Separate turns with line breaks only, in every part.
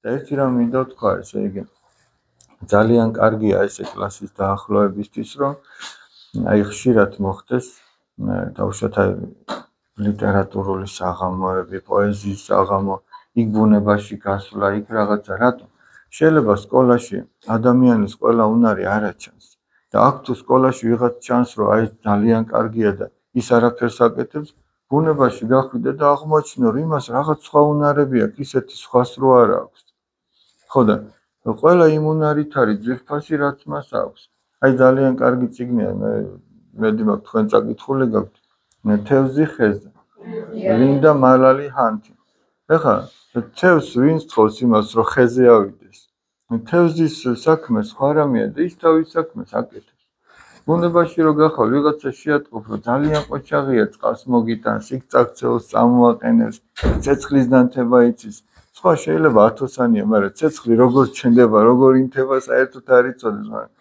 და ერთი რამ მინდა ვთქვა, ესე იგი ძალიან კარგია ესე კლასის დაახლოებისთვის, რომ აი ხშირად მოხდეს თავშოთ აი ლიტერატურული საღამოები, პოეზიის საღამო, იქ ბუნებაში გასვლა, იქ რაღაცა, რატომ? შეიძლება სკოლაში ადამიანის ყველა უნარი არ აჩანს და აქ თუ სკოლაში ვიღაც ჩანს, რომ აი ძალიან კარგია და ის არაფერს აკეთებს, ბუნებაში გახვიდე და აღმოაჩინო, რომ იმას რაღაც სხვა უნარები აქვს, ისეთი სხვას რო არ აქვს. ხო და ყველა იმ უნარით არის ძვირფასი, რაც მას აქვს. აი ძალიან კარგი წიგნია, მედი მაქვს თქვენ წაკითხული გაქვთ. თევზი ხეზე. ლინდა მალალი ჰანტი. ეხლა თევზს ვინ სთხოვს იმას, რომ ხეზე ავიდეს? თევზის საქმე სხვა რამეა და ის თავის საქმეს აკეთებს. ბუნებაში რო გახვალ, ვიღაცა შეატყობ, რომ ძალიან ყოჩაღია, წყალს მოგიტანს, იქ წაქცეულს წამოაყენებს, ცეცხლის დანთება იცის. სხვა შეიძლება 1000-ია, მაგრამ ცეცხლი როგორ ჩნდება, როგორ ინთება, საერთოდ არ იცოდეს, მაგრამ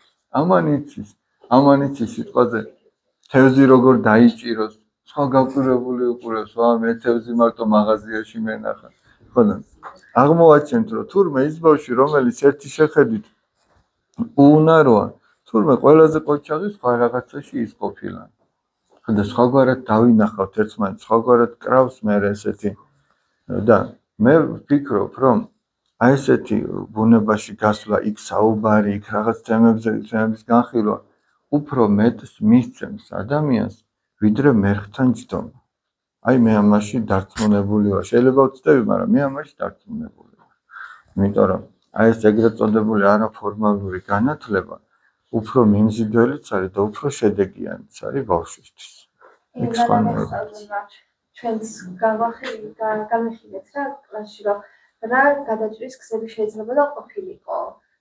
ამან იცის სიტყვაზე თევზი როგორ დაიჭიროს, სხვა გავკვირვებული უყურებს, მე თევზი მარტო მაღაზიაში მენახა. ხო და აღმოვაჩენთ, რომ თურმე ის ბავშვი, რომელიც ერთი შეხედვით უუნაროა, თურმე ყველაზე ყოჩაღი სხვა რაღაცაში ის ყოფილა. ხო და სხვაგვარად დავინახავთ ერთმანეთს, სხვაგვარად კრავს მე ესეთი და მე ვფიქრობ, რომ აი ესეთი ბუნებაში გასვლა, იქ საუბარი, იქ რაღაც თემების განხილვა უფრო მეტს მისცემს ადამიანს, ვიდრე მერხთან ჯდომა. აი მე ამაში დარწმუნებული ვარ. შეიძლება ვწდები, მაგრამ მე ამაში დარწმუნებული ვარ. იმიტომ რომ აი ეს ეგრეთ წოდებული არაფორმალური განათლება უფრო მიმზიდველიც არის და უფრო შედეგიანიც არის ბავშვისთვის. იქ სხვანაირად.
ჩვენს განვიხილეთ რა კლასში, რომ რა გადაჭრის გზები შეიძლება და ყოფილიყო.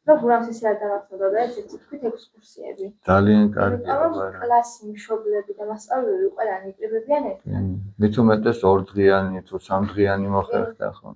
რომ გურამს ისე არ დავაცნობდა და έτσι თქვით ექსკურსიები.
ძალიან კარგია,
მაგრამ კლასი, მშობლები და მასწავლებელი ყველანი იკრიბებიან ერთად.
მით უმეტეს 2 დღიანი თუ 3 დღიანი მოხერხდა ხო?